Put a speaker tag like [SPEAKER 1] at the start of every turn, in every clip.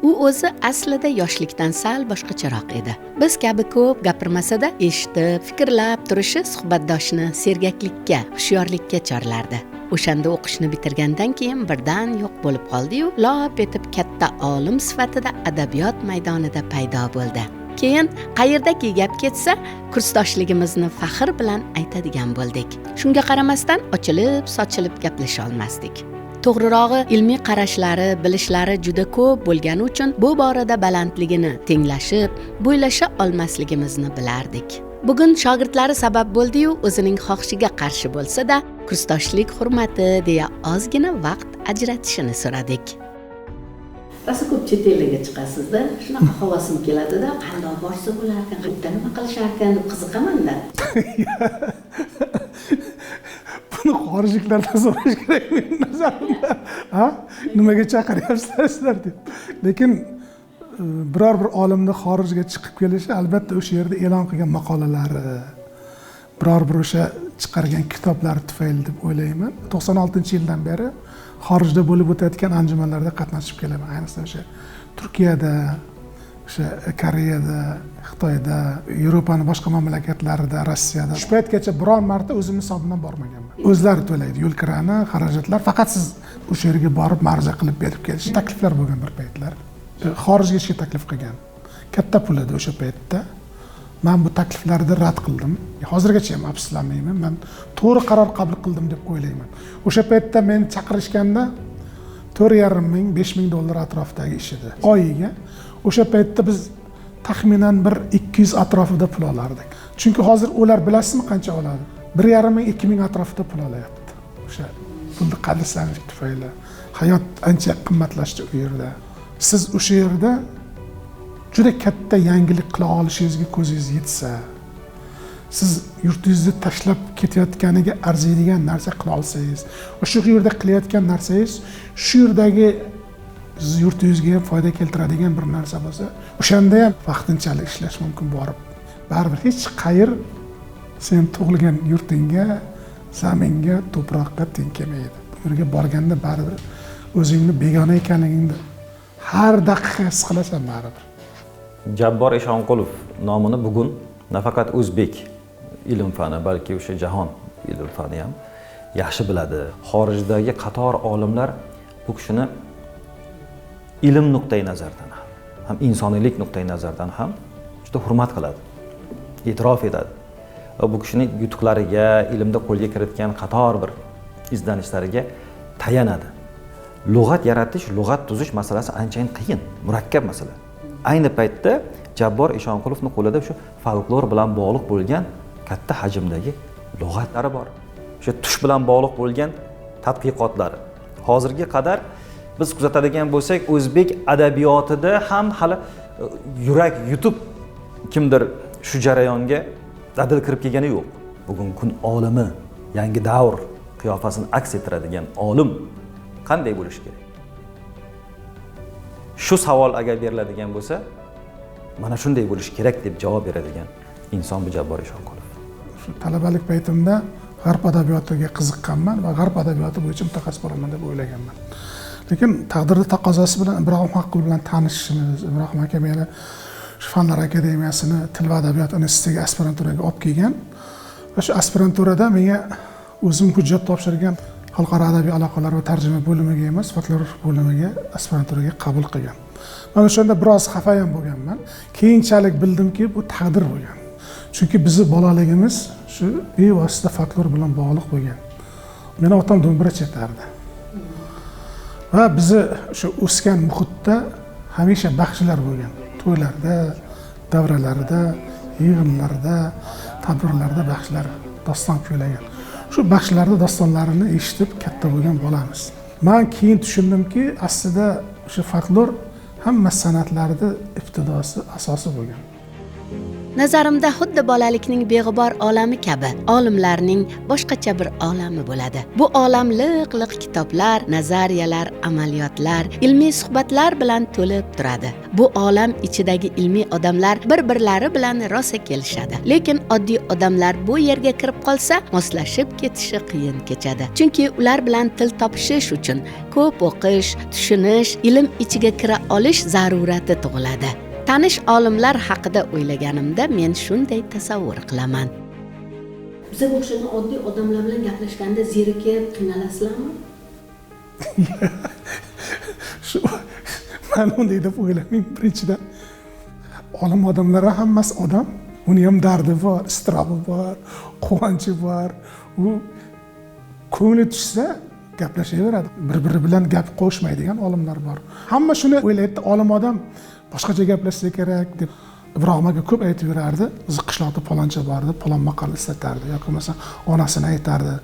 [SPEAKER 1] U o'zi aslida yoshlikdan sal boshqacharoq edi. Biz kabi ko'p gapirmasada eshitib, fikrlab turishi suhbatdoshni sergaklikka, hushyorlikka chorlardi. O'shanda o'qishni bitirgandan keyin birdan yo'q bo'lib qoldi-yu, lop etib katta olim sifatida adabiyot maydonida paydo bo'ldi. Keyin qayerdaki gap ketsa, kursdoshligimizni faxr bilan aytadigan bo'ldik. Shunga qaramasdan ochilib, sochilib gaplasha olmasdik. To'g'rirog'i, ilmiy qarashlari, bilishlari juda ko'p bo'lgani uchun bu borada balandligini tenglashib, bo'ylasha olmasligimizni bilardik. Bugun shogirdlari sabab bo'ldi-yu, o'zining xohishiga qarshi bo'lsa-da, kursdoshlik hurmati deya ozgina vaqt ajratishini so'radik. Rosa ko'p chet elga chiqasizda, shunaqa havosim keladi-da, qanday borsa bo'larkan, qayerda nima qilisharkan deb qiziqaman-da.
[SPEAKER 2] Buni xorijliklardan so'rash kerak mening nazarimda. Ha? Nimaga chaqiryapsizlar sizlar deb. Lekin biror bir olimni xorijga chiqib kelishi albatta o'sha yerda e'lon qilgan maqolalari, biror bir o'sha chiqargan kitoblari tufayli deb o'ylayman. 96-yildan beri xorijda bo'lib o'tayotgan anjumanlarda qatnashib kelaman. Ayniqsa o'sha Turkiyada, o'sha Koreyada, Xitoyda, Yevropaning boshqa mamlakatlarida, Rossiyada. Shu paytgacha biron marta o'zim hisobimdan bormaganman. O'zlari to'laydi yo'l kirani, xarajatlar, faqat siz o'sha yerga borib ma'ruza qilib berib kelish. Takliflar bo'lgan bir paytlar. Xorijga ishga taklif qilgan. Katta pul edi o'sha paytda. Men bu takliflarni rad qildim. Hozirgacha ham afsuslanmayman. Men to'g'ri qaror qabul qildim deb o'ylayman. O'sha paytda meni chaqirishganda 4,5 ming, 5 ming dollar atrofidagi ish edi. Oyiga. O'sha paytda biz taxminan bir 200 atrofida pul olardik. Chunki hozir ular bilasizmi qancha oladi? 1,5 ming, 2 ming atrofida pul olyapti. O'sha pulni qadrsizlanishi tufayli hayot ancha qimmatlashdi u yerda. Siz o'sha yerda juda katta yangilik qila olishingizga ko'zingiz yetsa, siz yurtingizni tashlab ketayotganiga arziydigan narsa qila olsangiz, o'sha yerda qilayotgan narsangiz shu yerdagi yurtingizga ham foyda keltiradigan bir narsa bo'lsa, o'shanda ham vaqtinchalik ishlash mumkin borib. Baribir hech qayer sen tug'ilgan yurtingga, zaminga, to'proqqa teng kelmaydi. Bu yerga borganda baribir o'zingni begona ekanligingni har daqiqa his qilasan baribir.
[SPEAKER 3] Jabbor Eshonqulov nomini bugun nafaqat o'zbek ilm fani, balki o'sha jahon ilm fani ham yaxshi biladi. Xorijdagi qator olimlar bu kishini ilm nuqtai nazaridan ham insoniylik nuqtai nazaridan ham juda hurmat qiladi, e'tirof etadi. Va bu kishining yutuqlariga, ilmda qo'lga kiritgan qator bir izlanishlariga tayanadi. Lug'at yaratish, lug'at tuzish masalasi anchayin qiyin, murakkab masala. Ayni paytda Jabbor Eshonqulovning qo'lida shu folklor bilan bog'liq bo'lgan katta hajmdagi lug'atlari bor. O'sha tush bilan bog'liq bo'lgan tadqiqotlari. Hozirga qadar biz kuzatadigan bo'lsak, o'zbek adabiyotida ham hali yurak yutib kimdir shu jarayonga dadil kirib kelgani yo'q. Bugun kun olimi, yangi davr qiyofasini aks ettiradigan olim qanday bo'lishi kerak? Shu savol agar beriladigan bo'lsa, mana shunday bo'lishi kerak deb javob beradigan inson bu Jabbor Eshonqulov.
[SPEAKER 2] Shu talabalik paytimda g'arb adabiyotiga qiziqqanman va g'arb adabiyoti bo'yicha mutaxassis bo'laman deb o'ylaganman. Lekin taqdirning taqozosi bilan Ibrohim Haqqul bilan tanishishimiz, Ibrohim aka meni shu Fanlar akademiyasini Til va adabiyot institutiga aspiranturaga olib kelgan va shu aspiranturada menga o'zim hujjat topshirgan Xalqaro adabiy aloqalar va tarjima bo'limiga emas, folklor bo'limiga aspiranturaga qabul qilgan. Men o'shanda biroz xafa ham bo'lganman. Keyinchalik bildimki, bu taqdir bo'lgan. Chunki bizni bolaligimiz shu bevosita folklor bilan bog'liq bo'lgan. Meni otam do'mbira chetardi. Va bizni shu o'sgan muhitda hamisha baxshilar bo'lgan. To'ylarda, davralarda, yig'inlarda, tadbirlarda baxshilar doston kuylagan. Shu baxshilarning dostonlarini eshitib katta bo'lgan bolamiz. Men keyin tushundimki, aslida o'sha folklor hamma san'atlarning ibtidosi, asosi bo'lgan.
[SPEAKER 1] Nazarimda xuddi bolalikning beg'ubor olami kabi olimlarning boshqacha bir olami bo'ladi. Bu olam liq-liq kitoblar, nazariyalar, amaliyotlar, ilmiy suhbatlar bilan to'lib turadi. Bu olam ichidagi ilmiy odamlar bir-birlari bilan rosa kelishadi. Lekin oddiy odamlar bu yerga kirib qolsa, moslashib ketishi qiyin kechadi. Chunki ular bilan til topishish uchun ko'p o'qish, tushunish, ilm ichiga kira olish zarurati tug'iladi. Tanish olimlar haqida o'ylaganimda men shunday tasavvur qilaman. Bizga o'xshagan oddiy odamlar bilan gaplashganda zerikib, qiynalasizlarmi?
[SPEAKER 2] Shu men unday deb o'ylamayman. Birinchidan olim odamlar hammasi odam. Uni ham dardi bor, istrobi bor, quvonchi bor. U ko'ngli tushsa gaplashaveradi. Bir-biri bilan gap qo'shmaydigan olimlar bor. Hamma shuni o'ylaydi, olim odam boshqacha gaplashsa kerak deb Ibrohim aka ko'p aytib yurardi. Bizni qishloqda paloncha bordi, palon maqol islatardi yoki bo'lmasa onasini aytardi,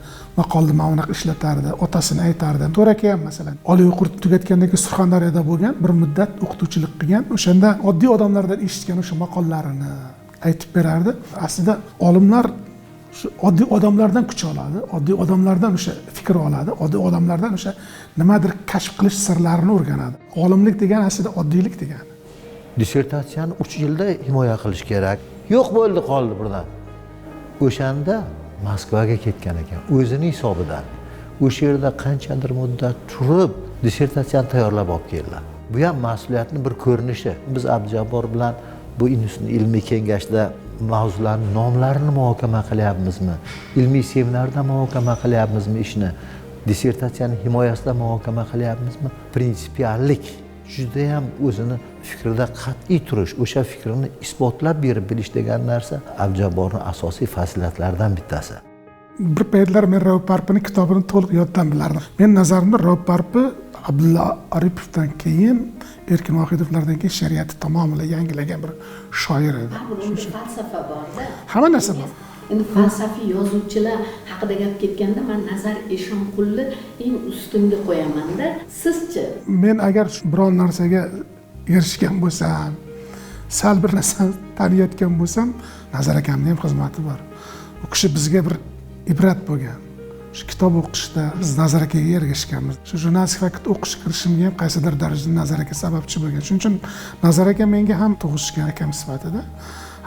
[SPEAKER 2] maqolni mana ishlatardi, otasini aytardi. To'ra aka ham masalan, oliy o'quv tugatgandan keyin Surxondaryoda bo'lgan, bir muddat o'qituvchilik qilgan. O'shanda oddiy odamlardan eshitgan o'sha maqollarini aytib berardi. Aslida olimlar shu oddiy odamlardan kuch oladi, oddiy odamlardan o'sha fikr oladi, oddiy odamlardan o'sha nimadir kashf qilish sirlarini o'rganadi. Olimlik degan aslida oddiylik degani.
[SPEAKER 4] Dissertatsiyani 3 yilda himoya qilish kerak. Yo'q bo'ldi qoldi birdan. O'shanda Moskvaga ketgan ekan, o'zining hisobidan. O'sha yerda qanchadir muddat turib, dissertatsiyani tayyorlab olib keldilar. Bu ham mas'uliyatning bir ko'rinishi. Biz Abdujabbor bilan bu institut ilmiy kengashda mavzularning nomlarini muhokama qilyapmizmi? Ilmiy seminarda muhokama qilyapmizmi ishni? Dissertatsiyaning himoyasida muhokama qilyapmizmi? Prinsipiallik juda ham o'zini fikrida qat'iy turish, o'sha fikrini isbotlab berib bilish degan narsa Abdujabborning asosiy fazilatlaridan bittasi.
[SPEAKER 2] Bir paytlar men Rauf Arpining kitobini to'liq yoddan bilardim. Men nazarimda Rauf Arpi Abdulla Aripovdan keyin, Erkin Vohidovlardan keyin shariatni tamomila yangilagan bir shoir edi.
[SPEAKER 1] Falsafa bor-da.
[SPEAKER 2] Hamma narsa bor.
[SPEAKER 1] Endi falsafiy yozuvchilar haqida gap ketganda men Nazar Eshonqulni eng ustunga qo'yaman-da. Sizchi?
[SPEAKER 2] Men agar biror narsaga erishgan bo'lsam, sal bir narsani taniyotgan bo'lsam, Nazar akamning ham xizmati bor. U kishi bizga bir ibrat bo'lgan. Shu kitob o'qishda biz Nazar akaga ergashganmiz. Shu jurnalistik fakultet o'qish kirishimga ham qaysidir darajada Nazar aka sababchi bo'lgan. Shuning uchun Nazar aka menga ham tug'ishgan akam sifatida,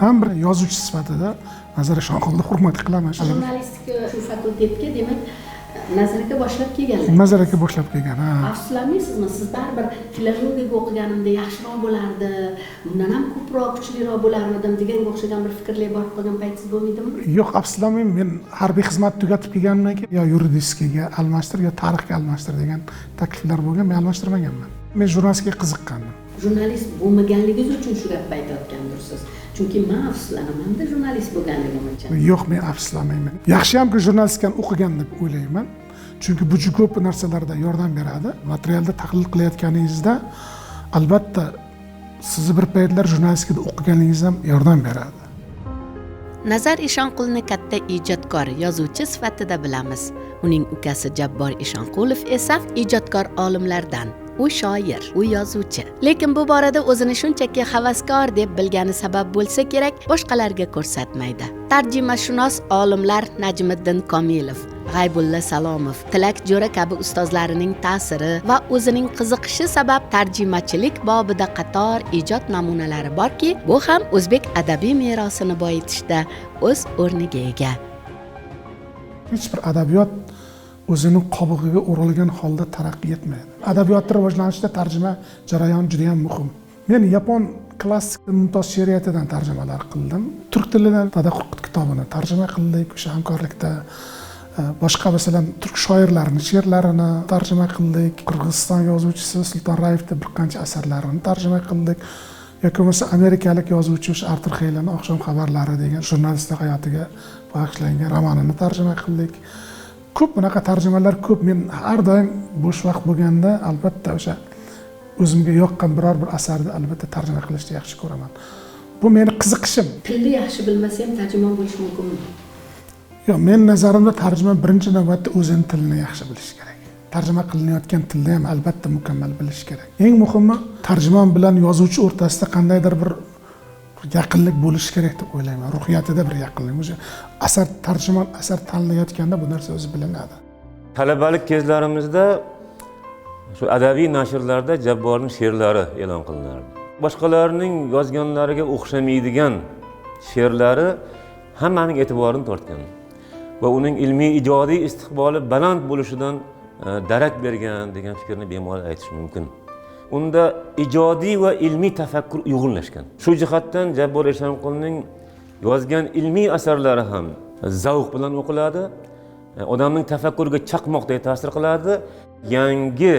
[SPEAKER 2] ham bir yozuvchi sifatida Nazar Eshonqulni hurmat qilaman.
[SPEAKER 1] Jurnalistika shu fakultetga demak Nazar aka boshlab kelganlar.
[SPEAKER 2] Nazar aka boshlab kelgan, ha.
[SPEAKER 1] Afsuslamaysizmi? Siz baribir filologiyaga o'qiganimda yaxshiroq bo'lardi, bundan ham ko'proq kuchliroq bo'larmidim deganga o'xshagan bir fikrlar bor qolgan paytingiz bo'lmaydimi?
[SPEAKER 2] Yo'q, afsuslanmayman. Men harbiy xizmat tugatib kelganimdan keyin yo yuridistikaga almashtir, yo tarixga almashtir degan takliflar bo'lgan, men almashtirmaganman. Men jurnalistikaga qiziqqandim.
[SPEAKER 1] Jurnalist bo'lmaganligingiz uchun shu gapni aytayotgandursiz. Chunki men afsuslanaman-da jurnalist bo'lganligim uchun.
[SPEAKER 2] Yo'q, men afsuslanmayman. Yaxshi hamki jurnalistikani o'qigan deb o'ylayman. Chunki bu juda ko'p narsalarda yordam beradi. Materialda tahlil qilayotganingizda albatta sizni bir paytlar jurnalistikada o'qiganingiz ham yordam beradi.
[SPEAKER 1] Nazar Eshonqulni katta ijodkor, yozuvchi sifatida bilamiz. Uning ukasi Jabbor Eshonqulov esa ijodkor olimlardan. U shoir, u yozuvchi. Lekin bu borada o'zini shunchaki havaskor deb bilgani sabab bo'lsa kerak, boshqalarga ko'rsatmaydi. Tarjimashunos olimlar Najmiddin Komilov, G'aybulla Salomov, Tilak Jo'ra kabi ustozlarining ta'siri va o'zining qiziqishi sabab tarjimachilik bobida qator ijod namunalari borki, bu ham o'zbek adabiy merosini boyitishda o'z o'rniga ega.
[SPEAKER 2] Hech bir adabiyot o'zining qobig'iga o'ralgan holda taraqqiy etmaydi. Adabiyotning rivojlanishida tarjima jarayoni juda ham muhim. Men yapon klassik mumtoz she'riyatidan tarjimalar qildim. Turk tilidan Tadaqquq kitobini tarjima qildik o'sha hamkorlikda. Boshqa masalan turk shoirlarining she'rlarini tarjima qildik. Qirg'iziston yozuvchisi Sulton Raevning bir qancha asarlarini tarjima qildik. Yoki bo'lmasa amerikalik yozuvchi o'sha Artur Xeylerning Oqshom xabarlari degan jurnalistlik hayotiga bag'ishlangan romanini tarjima qildik. Ko'p bunaqa tarjimalar ko'p. Men har doim bo'sh vaqt bo'lganda albatta o'sha o'zimga yoqqan biror bir asarni albatta tarjima qilishni yaxshi ko'raman. Bu meni qiziqishim.
[SPEAKER 1] Tilni yaxshi bilmasa ham tarjimon bo'lish mumkinmi?
[SPEAKER 2] Yo'q, men nazarimda tarjimon birinchi navbatda o'zining tilini yaxshi bilish kerak. Tarjima qilinayotgan tilni ham albatta mukammal bilish kerak. Eng muhimi tarjimon bilan yozuvchi o'rtasida qandaydir bir yaqinlik bo'lishi kerak deb o'ylayman. Ruhiyatida bir yaqinlik. O'sha asar tarjimon asar tanlayotganda bu narsa o'zi bilinadi.
[SPEAKER 5] Talabalik kezlarimizda shu adabiy nashrlarda Jabborning she'rlari e'lon qilinardi. Boshqalarning yozganlariga o'xshamaydigan she'rlari hammaning e'tiborini tortgan va uning ilmiy ijodiy istiqboli baland bo'lishidan darak bergan degan fikrni bemalol aytish mumkin. Unda ijodiy va ilmiy tafakkur uyg'unlashgan. Shu jihatdan Jabbor Eshonqulning yozgan ilmiy asarlari ham zavq bilan o'qiladi, odamning tafakkuriga chaqmoqdek ta'sir qiladi, yangi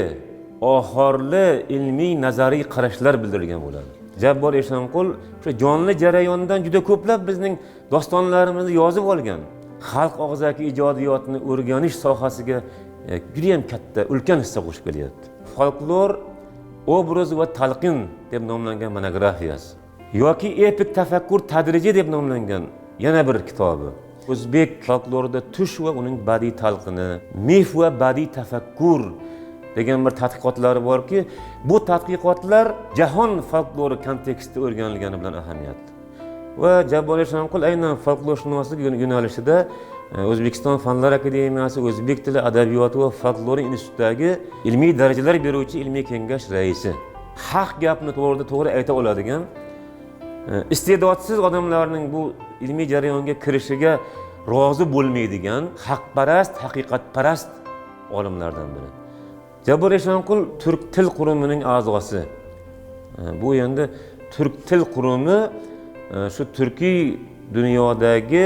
[SPEAKER 5] ohorli ilmiy nazariy qarashlar bildirgan bo'ladi. Jabbor Eshonqul o'sha jonli jarayondan juda ko'plab bizning dostonlarimizni yozib olgan. Xalq og'zaki ijodiyotni o'rganish sohasiga juda ham katta, ulkan hissa qo'shib kelyapti. Folklor obraz va talqin deb nomlangan monografiyasi yoki epik tafakkur tadriji deb nomlangan yana bir kitobi. O'zbek folklorida tush va uning badiiy talqini, mif va badiiy tafakkur degan bir tadqiqotlari borki, bu tadqiqotlar jahon folklori kontekstida o'rganilgani bilan ahamiyatli. Va Jabbor Eshonqul aynan folklorshunoslik yo'nalishida O'zbekiston Fanlar akademiyasi O'zbek tili adabiyoti va folklori institutidagi ilmiy darajalar beruvchi ilmiy kengash raisi. Haq gapni to'g'ri ayta oladigan, iste'dodsiz odamlarning bu ilmiy jarayonga kirishiga rozi bo'lmaydigan, haqparast, haqiqatparast olimlardan biri. Jabbor Eshonqul turk til qurumining a'zosi. Bu endi turk til qurumi shu turkiy dunyodagi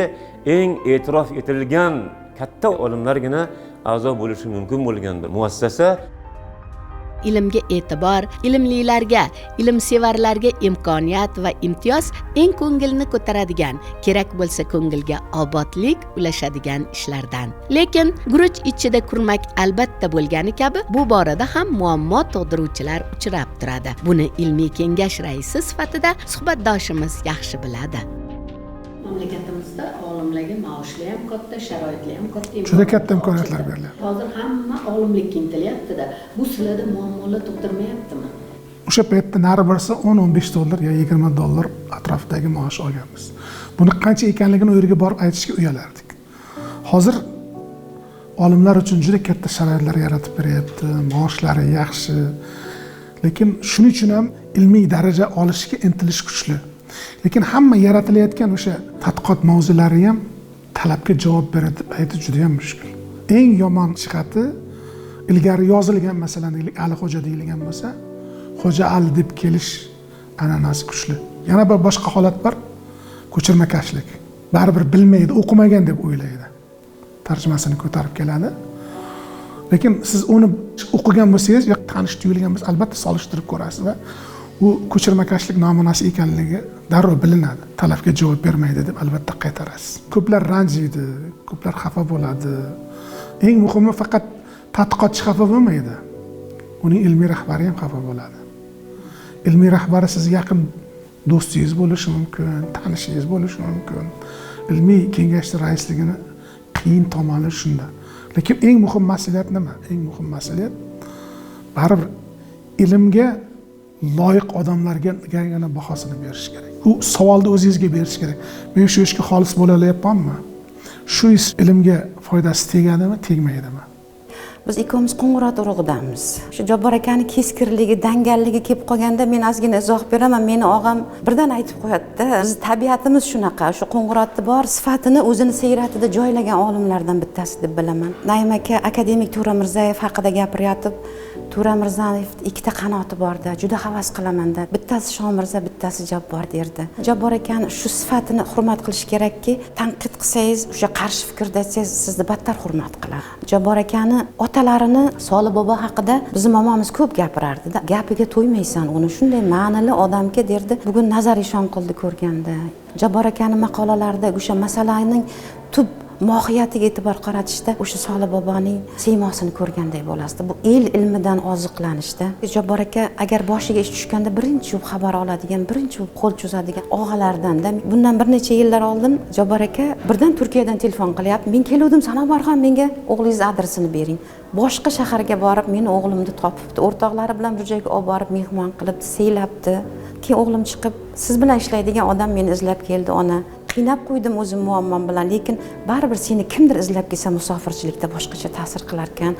[SPEAKER 5] eng e'tirof etilgan katta olimlargina a'zo bo'lishi mumkin bo'lgan bir muassasa.
[SPEAKER 1] Ilmga e'tibor, ilmlilarga, ilmsevarlarga imkoniyat va imtiyoz eng ko'ngilni ko'taradigan, kerak bo'lsa ko'ngilga obodlik ulashadigan ishlardan. Lekin guruch ichida kurmak albatta bo'lgani kabi, bu borada ham muammo tug'diruvchilar uchrab turadi. Buni ilmiy kengash raisi sifatida suhbatdoshimiz yaxshi biladi. Mamlakatimizda olimlarga maoshlar ham katta, sharoitlar ham katta.
[SPEAKER 2] Juda katta imkoniyatlar beriladi.
[SPEAKER 1] Hozir hamma olimlikka intilyapti-da. Bu sizlarda muammolar tug'dirmayaptimi?
[SPEAKER 2] O'sha paytda nari borsa 10-15 dollar yo 20 dollar atrofidagi maosh olganmiz. Buni qancha ekanligini u yerga borib aytishga uyalardik. Hozir olimlar uchun juda katta sharoitlar yaratib beryapti, maoshlari yaxshi. Lekin shuning uchun ham ilmiy daraja olishga intilish kuchli. Lekin hamma yaratilayotgan o'sha tadqiqot mavzulari ham talabga javob beradi deb aytish juda ham mushkul. Eng yomon jihati ilgari yozilgan, masalan, Ali Xo'ja deyilgan bo'lsa, Xo'ja Ali deb kelish an'anasi kuchli. Yana bir boshqa holat bor, ko'chirmakashlik. Baribir bilmaydi, o'qimagan deb o'ylaydi. Tarjimasini ko'tarib keladi. Lekin siz uni o'qigan bo'lsangiz yoki tanish tuyulgan bo'lsa, albatta solishtirib ko'rasiz va u ko'chirmakashlik namunasi ekanligi darrov bilinadi. Talabga javob bermaydi deb albatta qaytarasiz. Ko'plar ranjiydi, ko'plar xafa bo'ladi. Eng muhimi faqat tadqiqotchi xafa bo'lmaydi. Uning ilmiy rahbari ham xafa bo'ladi. Ilmiy rahbari siz yaqin do'stingiz bo'lishi mumkin, tanishingiz bo'lishi mumkin. Ilmiy kengashning raisligini qiyin tomoni shunda. Lekin eng muhim mas'uliyat nima? Eng muhim mas'uliyat baribir ilmga loyiq odamlarga yana bahosini berish kerak. U savolni o'zingizga berish kerak. Men shu ishga xolis bo'la olyapmanmi? Shu ish ilmga foydasi tegadimi, tegmaydimi?
[SPEAKER 6] Biz ikkovimiz Qo'ng'irot urug'idamiz. Shu Jabbor akani keskirligi, dangalligi kelib qolganda men ozgina izoh beraman. Meni og'am birdan aytib qo'yadi-da. Biz tabiatimiz shunaqa. Shu Qo'ng'irotda bor sifatini o'zini siyratida joylagan olimlardan bittasi deb bilaman. Naim aka akademik To'ra Mirzayev haqida gapirayotib, To'ra Mirzayev ikkita qanoti bor-da, juda havas qilaman-da. Bittasi Shomirza, bittasi Jabbor derdi. Jabbor akani shu sifatini hurmat qilish kerakki, tanqid qilsangiz, o'sha qarshi fikrda aytsangiz, sizni battar hurmat qiladi. Jabbor akani otalarini Solih bobo haqida bizim momomiz ko'p gapirardi-da. Gapiga to'ymaysan, uni shunday ma'nili odamga derdi. Bugun Nazar Eshonqulni ko'rganda, Jabbor akani maqolalarida o'sha masalaning tub mohiyatiga e'tibor qaratishda o'sha Solih boboning siymosini ko'rganday bo'lasiz. Bu el ilmidan oziqlanishda. Jabbor aka agar boshiga ish tushganda birinchi xabar oladigan, birinchi qo'l cho'zadigan og'alardan-da. Bundan bir necha yillar oldin Jabbor aka birdan Turkiyadan telefon qilyapti. Men keluvdim, Sanobarxon menga o'g'lingiz adresini bering. Boshqa shaharga borib meni o'g'limni topibdi. O'rtoqlari bilan bir joyga olib borib mehmon qilib, siylabdi. keyin o'g'lim chiqib siz bilan ishlaydigan odam meni izlab keldi ona, qiynab qo'ydim o'zim muammom bilan, lekin baribir seni kimdir izlab kelsa musofirchilikda boshqacha ta'sir qilarkan,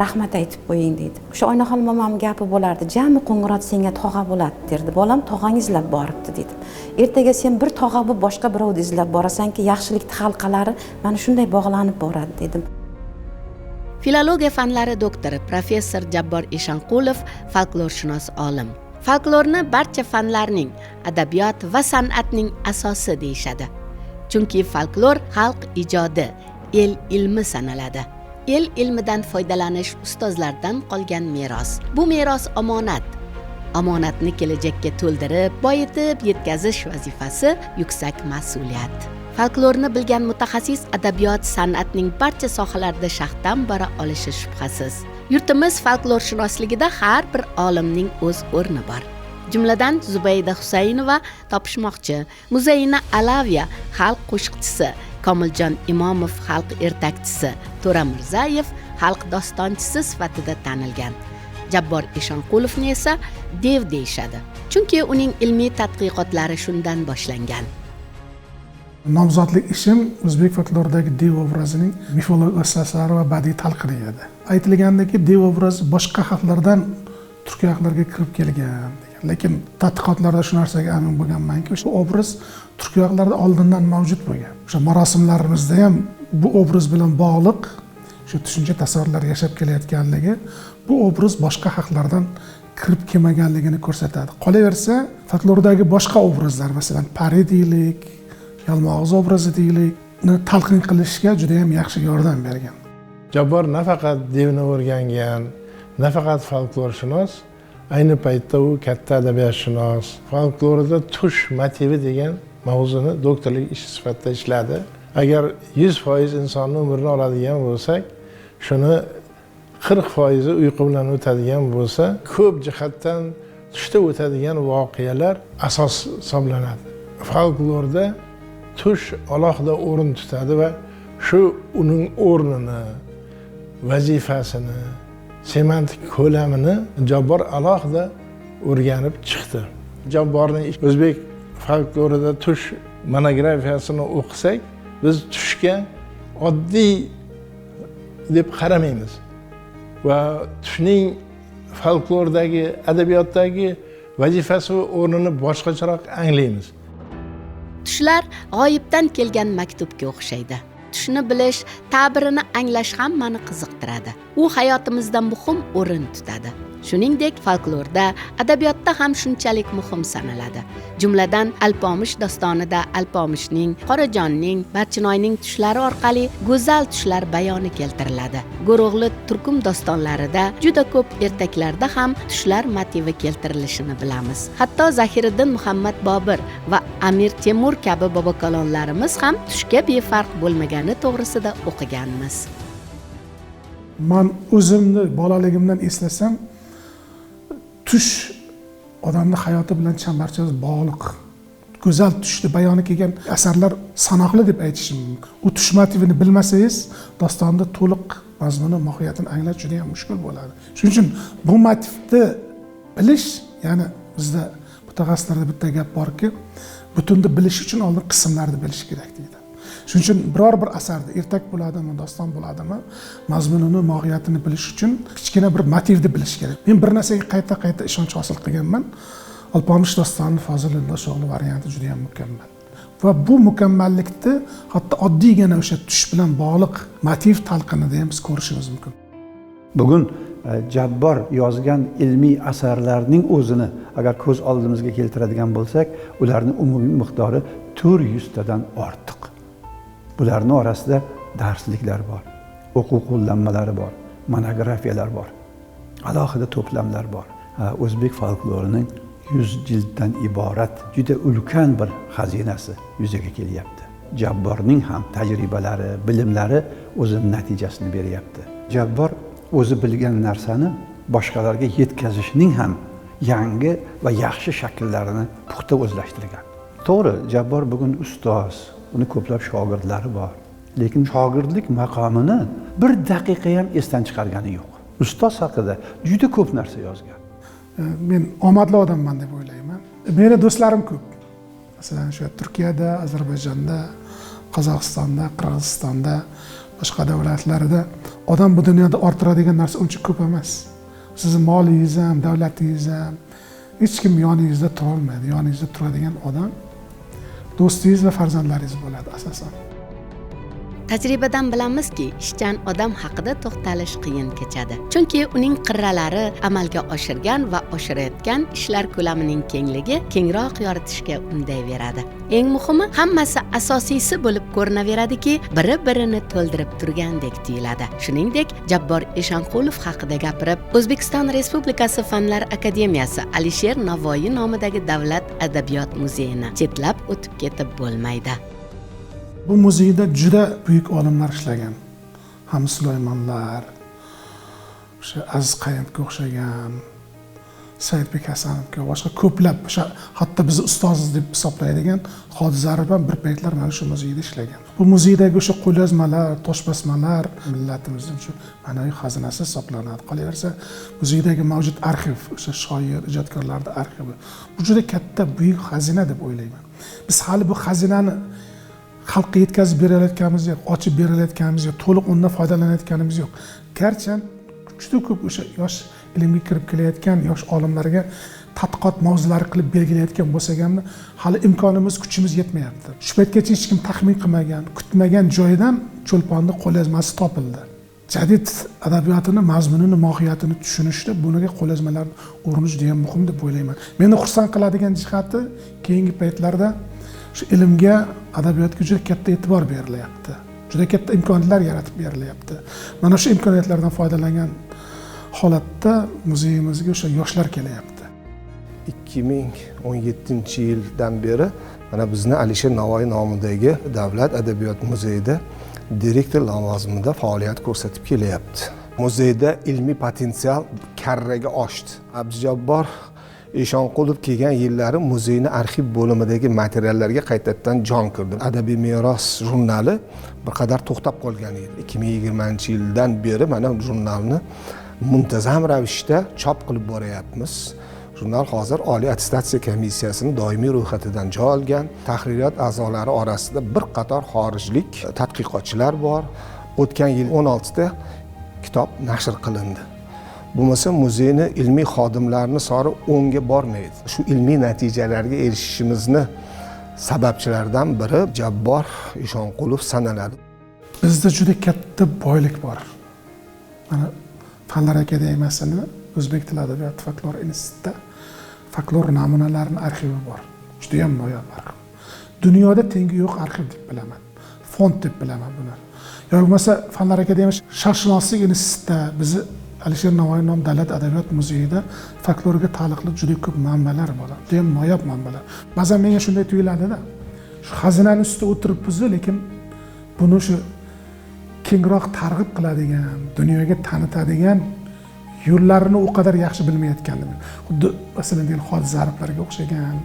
[SPEAKER 6] rahmat aytib qo'ying deydi. O'sha Oynaxon momam gapi bo'lardi, jami Qo'ng'irot senga tog'a bo'ladi derdi. Bolam tog'ang izlab boribdi dedi. Ertaga sen bir tog'a bo'lib boshqa birovni izlab borasanki, yaxshilik halqalari mana shunday bog'lanib boradi dedim.
[SPEAKER 1] Filologiya fanlari doktori professor Jabbor Eshonqulov folklorshunos olim. Folklorni barcha fanlarning, adabiyot va san'atning asosi deyishadi. Chunki folklor xalq ijodi, el ilmi sanaladi. El ilmidan foydalanish ustozlardan qolgan meros. Bu meros omonat. Omonatni kelajakka to'ldirib, boyitib yetkazish vazifasi yuksak mas'uliyat. Folklorni bilgan mutaxassis adabiyot, san'atning barcha sohalarida shaxdan bora olishi shubhasiz. Yurtimiz folklorshunosligida har bir olimning o'z o'rni bor. Jumladan Zubayda Husaynova topishmoqchi, Muzayina Alaviya xalq qo'shiqchisi, Komiljon Imomov xalq ertakchisi, To'ra Mirzayev xalq dostonchisi sifatida tanilgan. Jabbor Eshonqulovni esa dev deyishadi. Chunki uning ilmiy tadqiqotlari shundan boshlangan.
[SPEAKER 2] Nomzodlik ishim o'zbek folkloridagi dev obrazining mifologik asoslari va badiiy talqini edi. Aytilgandaki, dev obrazi boshqa xalqlardan turkiy xalqlarga kirib kelgan. Lekin tadqiqotlarda shu narsaga amin bo'lganmanki, o'sha obraz turkiy xalqlarda oldindan mavjud bo'lgan. O'sha marosimlarimizda ham bu obraz bilan bog'liq shu tushuncha tasavvurlar yashab kelayotganligi, bu obraz boshqa xalqlardan kirib kelmaganligini ko'rsatadi. Qolaversa, folklordagi boshqa obrazlar, masalan, pari deylik, yalmog'iz obrazi deylikni talqin qilishga juda ham yaxshi yordam bergan.
[SPEAKER 7] Jabbor nafaqat devni o'rgangan, nafaqat folklorshunos, ayni paytda u katta adabiyotshunos. Folklorda tush motivi degan mavzuni doktorlik ishi sifatida ishladi. Agar 100% insonning umrini oladigan bo'lsak, shuni 40% uyqu bilan o'tadigan bo'lsa, ko'p jihatdan tushda o'tadigan voqealar asos hisoblanadi. Folklorda tush alohida o'rin tutadi va shu uning o'rnini, vazifasini, semantik ko'lamini Jabbor alohida o'rganib chiqdi. Jabborning o'zbek folklorida tush monografiyasini o'qisak, biz tushga oddiy deb qaramaymiz va tushning folklordagi, adabiyotdagi vazifasi va o'rnini boshqacharoq anglaymiz.
[SPEAKER 1] Tushlar g'oyibdan kelgan maktubga o'xshaydi. Tushni bilish, ta'birini anglash hammani qiziqtiradi. U hayotimizda muhim o'rin tutadi. Shuningdek, folklorda, adabiyotda ham shunchalik muhim sanaladi. Jumladan, Alpomish dostonida Alpomishning, Qorajonning, Barchinoyning tushlari orqali go'zal tushlar bayoni keltiriladi. Go'ro'g'li turkum dostonlarida juda ko'p ertaklarda ham tushlar motivi keltirilishini bilamiz. Hatto Zahiriddin Muhammad Bobur va Amir Temur kabi bobokalonlarimiz ham tushga befarq bo'lmagani to'g'risida o'qiganmiz.
[SPEAKER 2] Men o'zimni bolaligimdan eslasam, tush odamning hayoti bilan chambarchas bog'liq. Go'zal tushni bayoni kelgan asarlar sanoqli deb aytishim mumkin. U tush motivini bilmasangiz, dostonni to'liq mazmuni, mohiyatini anglash juda ham mushkul bo'ladi. Shuning uchun bu motivni bilish, ya'ni bizda mutaxassislarda bitta gap borki, butunni bilish uchun oldin qismlarni bilish kerak deydi. Shuning uchun biror bir asarda ertak bo'ladimi, doston bo'ladimi, mazmunini, mohiyatini bilish uchun kichkina bir motivni bilish kerak. Men bir narsaga qayta ishonch hosil qilganman. Alpomish dostoni Fozilillo Sho'g'li varianti juda ham mukammal. Va bu mukammallikni hatto oddiygina o'sha tush bilan bog'liq motiv talqinida ham biz ko'rishimiz mumkin.
[SPEAKER 8] Bugun Jabbor yozgan ilmiy asarlarning o'zini agar ko'z oldimizga keltiradigan bo'lsak, ularning umumiy miqdori 400 tadan ortiq. Bularning orasida darsliklar bor, o'quv qo'llanmalari bor, monografiyalar bor, alohida to'plamlar bor. O'zbek folklorining 100 jilddan iborat juda ulkan bir xazinasi yuzaga kelyapti. Jabborning ham tajribalari, bilimlari o'zining natijasini beryapti. Jabbor o'zi bilgan narsani boshqalarga yetkazishning ham yangi va yaxshi shakllarini puxta o'zlashtirgan. To'g'ri, Jabbor bugun ustoz, uni ko'plab shogirdlari bor. Lekin shogirdlik maqomini bir daqiqa ham esdan chiqargani yo'q. Ustoz haqida juda ko'p narsa yozgan.
[SPEAKER 2] men omadli odamman deb o'ylayman. Meni do'stlarim ko'p. Masalan, shu Turkiyada, Ozarbayjonda, Qozog'istonda, Qirg'izistonda, boshqa davlatlarda odam bu dunyoda orttiradigan narsa uncha ko'p emas. Sizni molingiz ham, davlatingiz ham hech kim yoningizda tura olmaydi. Yoningizda turadigan odam do'stingiz va farzandlaringiz bo'ladi asosan.
[SPEAKER 1] Tajribadan bilamizki, ishchan odam haqida to'xtalish qiyin kechadi. Chunki uning qirralari amalga oshirgan va oshirayotgan ishlar ko'lamining kengligi kengroq yoritishga undayveradi. Eng muhimi, hammasi asosiysi bo'lib ko'rinaveradiki, biri-birini to'ldirib turgandek tuyuladi. Shuningdek, Jabbor Eshonqulov haqida gapirib, O'zbekiston Respublikasi Fanlar Akademiyasi Alisher Navoiy nomidagi Davlat adabiyot muzeyini chetlab o'tib ketib bo'lmaydi.
[SPEAKER 2] Bu muzeyda juda buyuk olimlar ishlagan. Hamid Sulaymonlar, o'sha Aziz Qayumga o'xshagan, Saidbek Hasanovga, boshqa ko'plab, o'sha hatto bizni ustoziz deb hisoblaydigan Xodizarov ham bir paytlar mana shu muzeyda ishlagan. Bu muzeydagi o'sha qo'lyozmalar, toshbasmalar millatimizning shu ma'naviy xazinasi hisoblanadi. Qolaversa, muzeydagi mavjud arxiv, o'sha shoir, ijodkorlarning arxivi, bu juda katta, buyuk xazina deb o'ylayman. Biz hali bu xazinani xalqqa yetkazib berayotganimiz yo'q, ochib berayotganimiz yo'q, to'liq undan foydalanayotganimiz yo'q. Garchi juda ko'p o'sha yosh ilmga kirib kelayotgan yosh olimlarga tadqiqot mavzulari qilib belgilayotgan bo'lsak ham, hali imkonimiz, kuchimiz yetmayapti. Shu paytgacha hech kim taxmin qilmagan, kutmagan joydan Cho'lponning qo'lyozmasi topildi. Jadid adabiyotini, mazmunini, mohiyatini tushunishda bunga qo'lyozmalarni o'rnish juda ham muhim deb o'ylayman. Meni xursand qiladigan jihati, keyingi paytlarda shu ilmga, adabiyotga juda katta e'tibor berilyapti. Juda katta imkoniyatlar yaratib berilyapti. Mana shu imkoniyatlardan foydalangan holatda muzeyimizga o'sha yoshlar kelyapti.
[SPEAKER 9] 2017-yildan beri mana bizni Alisher Navoiy nomidagi Davlat adabiyot muzeyida direktor lavozimida faoliyat ko'rsatib kelyapti. Muzeyda ilmiy potensial karraga oshdi. Abdujabbor Eshonqulov kelgan yillari muzeyning arxiv bo'limidagi materiallarga qaytadan jon kirdi. Adabiy meros jurnali bir qadar to'xtab qolgan edi. 2020-yildan beri mana jurnalni muntazam ravishda chop qilib boryapmiz. Jurnal hozir Oliy attestatsiya komissiyasining doimiy ro'yxatidan joy olgan. Tahririyat a'zolari orasida bir qator xorijlik tadqiqotchilar bor. O'tgan yil 16 ta kitob nashr qilindi. Bo'lmasa muzeyni ilmiy xodimlarini sori 10 ga bormaydi. Shu ilmiy natijalarga erishishimizni sababchilaridan biri Jabbor Eshonqulov sanaladi.
[SPEAKER 2] Bizda juda katta boylik bor. Mana Fanlar akademiyasini O'zbek tili adabiyot folklor institutida folklor namunalarining arxivi bor. Juda ham noyob arxiv. Dunyoda tengi yo'q arxiv deb bilaman. Fond deb bilaman buni. Yo'q bo'lmasa Fanlar akademiyasi sharqshunoslik institutida bizni Alisher Navoiy nom Davlat adabiyot muzeyida folklorga taalluqli juda ko'p manbalar bor. Juda ham noyob manbalar. Ba'zan menga shunday tuyuladi-da. Shu xazinani ustida o'tiribmiz, lekin buni shu kengroq targ'ib qiladigan, dunyoga tanitadigan yo'llarini o qadar yaxshi bilmayotgandim. Xuddi masalan degan Xodizarovlarga o'xshagan,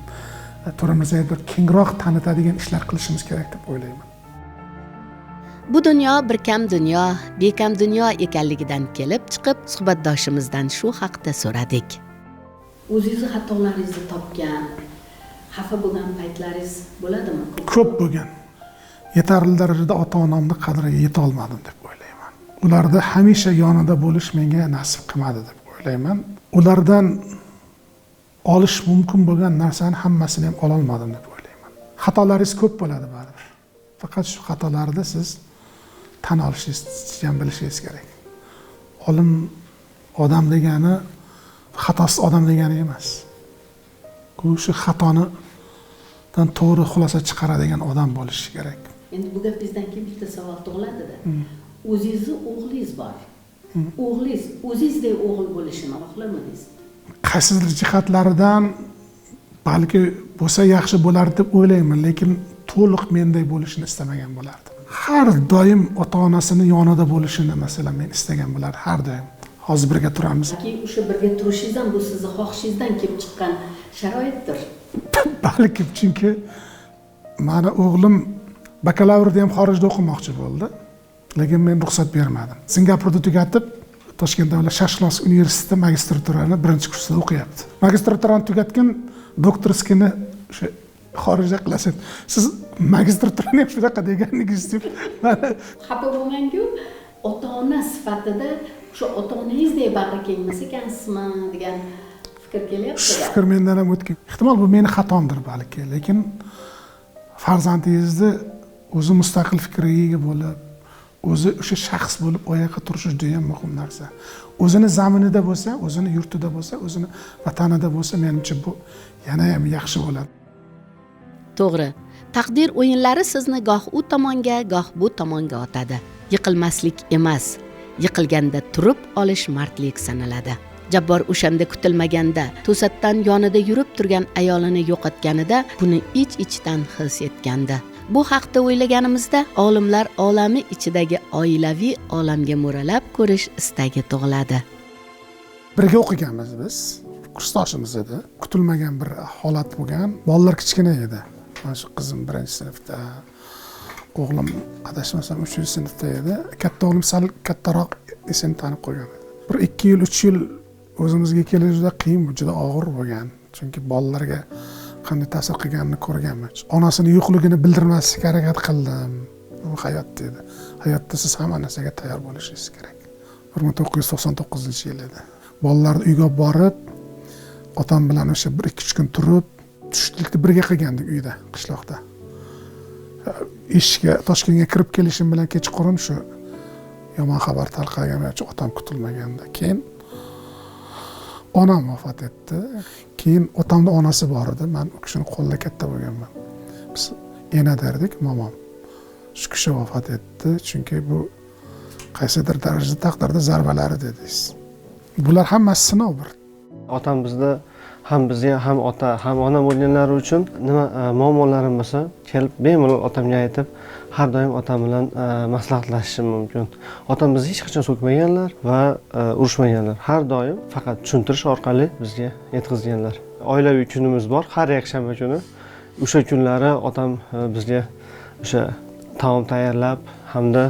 [SPEAKER 2] To'ra Mirzayevlar kengroq tanitadigan ishlar qilishimiz kerak deb o'ylayman.
[SPEAKER 1] Bu dunyo bir kam dunyo, bekam dunyo ekanligidan kelib chiqib, suhbatdoshimizdan shu haqda so'radik. O'zingiz xatolaringizni topgan, xafa bo'lgan paytlaringiz bo'ladimi?
[SPEAKER 2] Ko'p bo'lgan. Yetarli darajada ota-onamning qadriga yeta olmadim deb o'ylayman. Ularda hamisha yonida bo'lish menga nasib qilmadi deb o'ylayman. Ulardan olish mumkin bo'lgan narsani hammasini ham ola olmadim deb o'ylayman. Xatolaringiz ko'p bo'ladi baribir. Faqat shu xatolarni siz tan olishingiz, ham bilishingiz kerak. Olim odam degani xatosiz odam degani emas. Shu xatonidan to'g'ri xulosa chiqaradigan odam bo'lishi kerak.
[SPEAKER 1] Endi bu gapingizdan keyin bitta savol tug'iladi-da. O'zingizni o'g'lingiz bor. O'g'lingiz o'zingizdek o'g'il bo'lishini xohlamadingiz?
[SPEAKER 2] Qaysidir jihatlaridan balki bo'lsa yaxshi bo'lardi deb o'ylayman, lekin to'liq menday bo'lishini istamagan bo'lardim. Har doim ota-onasini yonida bo'lishini masalan men istagan bo'lardim, har doim. Hozir birga turamiz.
[SPEAKER 1] Balki o'sha birga turishingiz ham bu sizning xohishingizdan kelib chiqqan sharoitdir.
[SPEAKER 2] Balki chunki meni o'g'lim bakalavrda ham xorijda o'qimoqchi bo'ldi, lekin men ruxsat bermadim. Singapurda tugatib Toshkent davlat Shashlos universiteti magistraturani birinchi kursida o'qiyapti. Magistraturani tugatgan doktorskini o'sha xorijda qilasiz. Siz magistraturani ham shunaqa deganingiz deb
[SPEAKER 1] xafa bo'lmang-ku, ota-ona sifatida o'sha ota-onangizdek bag'ri keng emas ekansizmi degan fikr kelyapti.
[SPEAKER 2] shu fikr mendan ham o'tgan. Ehtimol bu meni xatomdir balki, lekin farzandingizni o'zi mustaqil fikriga ega bo'lib, o'zi o'sha shaxs bo'lib oyoqqa turishi juda ham muhim narsa. O'zini zaminida bo'lsa, o'zini yurtida bo'lsa, o'zini vatanida bo'lsa, menimcha bu yana ham yaxshi bo'ladi.
[SPEAKER 1] To'g'ri. Taqdir o'yinlari sizni goh u tomonga, goh bu tomonga otadi. Yiqilmaslik emas, yiqilganda turib olish mardlik sanaladi. Jabbor o'shanda kutilmaganda to'satdan yonida yurib turgan ayolini yo'qotganida buni ich-ichdan his etgandi. Bu haqda o'ylaganimizda olimlar olami ichidagi oilaviy olamga mo'ralab ko'rish istagi tug'iladi.
[SPEAKER 2] Birga o'qiganmiz biz, kursdoshimiz edi. Kutilmagan bir holat bo'lgan. Bolalar kichkina edi. Mana shu qizim 1-sinfda, o'g'lim adashmasam 3-sinfda edi. Katta o'g'lim sal kattaroq, esini tanib qo'ygan. Bir 2 yil, 3 yil o'zimizga kelish juda qiyin, juda og'ir bo'lgan. Chunki bolalarga qanday ta'sir qilganini ko'rganman. Onasini yo'qligini bildirmaslikka harakat qildim. Bu hayot dedi. Hayotda siz hamma narsaga tayyor bo'lishingiz kerak. 1999-yil edi. Bolalarni uyga borib, otam bilan o'sha 1-2 kun turib, tushlikni birga qilgandik uyda, qishloqda. Ishga, Toshkentga kirib kelishim bilan kechqurun shu yomon xabar tarqalgan uchun otam kutilmaganda. Keyin onam vafot etdi. Keyin otamning onasi bor edi. Men u kishini qo'lida katta bo'lganman. Biz ena derdik, momom. Shu kishi vafot etdi, chunki bu qaysidir darajada taqdirda zarbalari dedingiz. Bular hammasi sinov bir.
[SPEAKER 10] Otam bizda ham bizga ham ota, ham ona bo'lganlari uchun nima muammolarim bo'lsa, kelib bemalol otamga aytib, har doim otam bilan maslahatlashishim mumkin. Otam bizni hech qachon so'kmaganlar va urushmaganlar. Har doim faqat tushuntirish orqali bizga yetkazganlar. Oilaviy kunimiz bor, har yakshanba kuni. O'sha kunlari otam bizga o'sha taom tayyorlab hamda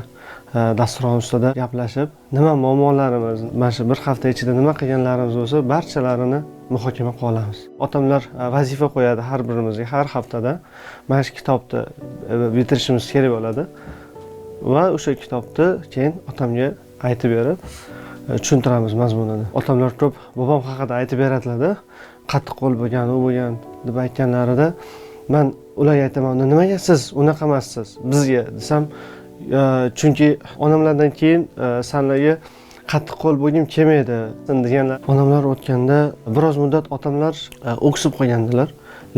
[SPEAKER 10] dasturxon ustida gaplashib, nima muammolarimiz, mana shu bir hafta ichida nima qilganlarimiz bo'lsa, barchalarini muhokama qilamiz. Otamlar vazifa qo'yadi har birimizga har haftada. Mana shu kitobni bitirishimiz kerak bo'ladi va o'sha kitobni keyin otamga aytib berib tushuntiramiz mazmunini. Otamlar ko'p bobom haqida aytib beradilar-da, qattiq qo'l bo'lgan, u bo'lgan deb aytganlarida, men ularga aytaman, nimaga siz unaqa emassiz bizga desam, chunki onamlardan keyin sanlarga qattiq qo'l bo'lgim kelmaydi deganlar. Onamlar o'tganda biroz muddat otamlar o'ksib qo'ygandilar,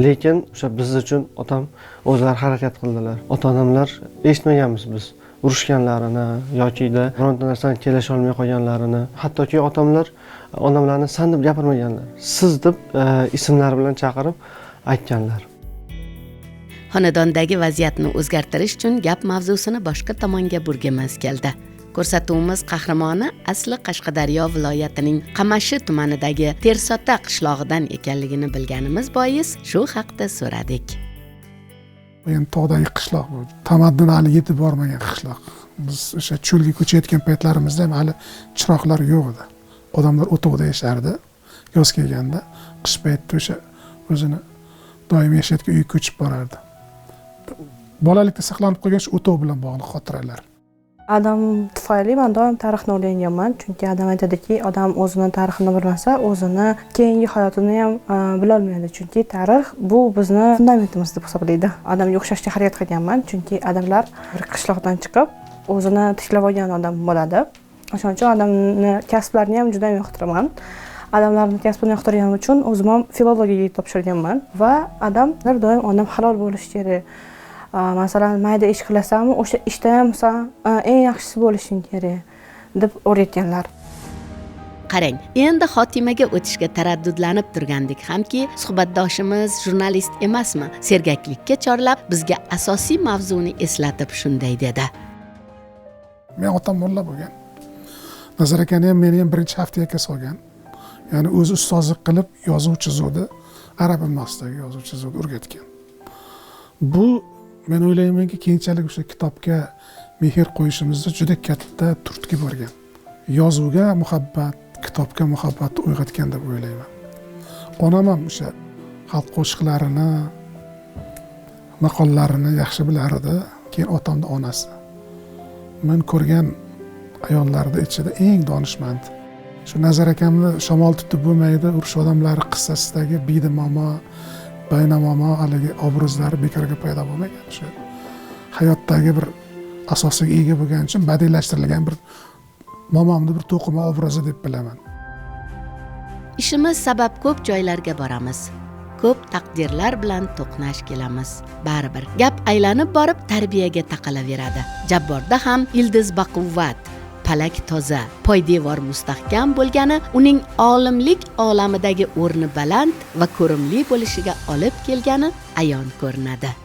[SPEAKER 10] lekin o'sha biz uchun otam o'zlari harakat qildilar. Ota-onamlar eshitmaganmiz biz urushganlarini yoki-da bironta narsani kelisha olmay qolganlarini. Hattoki otamlar onamlarni san deb gapirmaganlar. Siz deb ismlari bilan chaqirib aytganlar.
[SPEAKER 1] Xonadondagi vaziyatni o'zgartirish uchun gap mavzusini boshqa tomonga burgimiz keldi. Ko'rsatuvimiz qahramoni asli Qashqadaryo viloyatining Qamashi tumanidagi Tersota qishlog'idan ekanligini bilganimiz bois shu haqda so'radik.
[SPEAKER 2] Men tog'dagi qishloq bu. Tamaddun hali yetib bormagan qishloq. Biz o'sha cho'lga ko'chayotgan paytlarimizda ham hali chiroqlar yo'q edi. Odamlar o'tovda yashardi. Yoz kelganda, qish paytida o'sha o'zini doim yashayotgan uyga ko'chib borardi. Bolalikda saqlanib qolgan shu o'tov bilan bog'liq xotiralar.
[SPEAKER 11] Adam tufayli men doim tarixni o'rganganman, chunki adam aytadiki, odam o'zini tarixini bilmasa, o'zini keyingi hayotini ham bila olmaydi, chunki tarix bu bizni fundamentimiz deb hisoblaydi. Adamga o'xshashga harakat qilganman, chunki adamlar bir qishloqdan chiqib, o'zini tiklab olgan odam bo'ladi. O'shaning uchun odamni kasblarini ham juda yoqtiraman. Adamlarning kasbini yoqtirganim uchun o'zim ham filologiyaga topshirganman va adamlar doim odam halol bo'lishi kerak. Masalan, mayda ish qilasanmi, o'sha ishda ham sen eng yaxshisi bo'lishing kerak deb o'rgatganlar.
[SPEAKER 1] Qarang, endi xotimaga o'tishga taraddudlanib turgandik hamki, suhbatdoshimiz jurnalist emasmi? Sergaklikka chorlab, bizga asosiy mavzuni eslatib shunday dedi.
[SPEAKER 2] Men otam mulla bo'lgan. Nazar akani ham meni ham birinchi haftaga solgan. Ya'ni o'zi ustozlik qilib yozuv chizuvdi, arab bilmasdagi yozuv chizuvdi o'rgatgan. Bu men o'ylaymanki, keyinchalik o'sha kitobga mehr qo'yishimizda juda katta turtki bo'lgan. yozuvga muhabbat, kitobga muhabbat uyg'otgan deb o'ylayman. Onam ham o'sha xalq qo'shiqlarini, maqollarini yaxshi bilardi. Keyin otamni onasi. Men ko'rgan ayollarda ichida eng donishmand. Shu Nazar akamni Shamol tutib bo'lmaydi, urush odamlari qissasidagi Biyda momo, Bayna momo haligi obrazlari bekorga paydo bo'lmagan. Shu hayotdagi bir asosiga ega bo'lgani uchun badiiylashtirilgan bir momomni bir to'qima obrazi deb bilaman.
[SPEAKER 1] Ishimiz sabab ko'p joylarga boramiz. Ko'p taqdirlar bilan to'qnash kelamiz. Baribir gap aylanib borib tarbiyaga taqalaveradi. Jabborda ham ildiz baquvvat, palak toza, poydevor mustahkam bo'lgani uning olimlik olamidagi o'rni baland va ko'rimli bo'lishiga olib kelgani ayon ko'rinadi.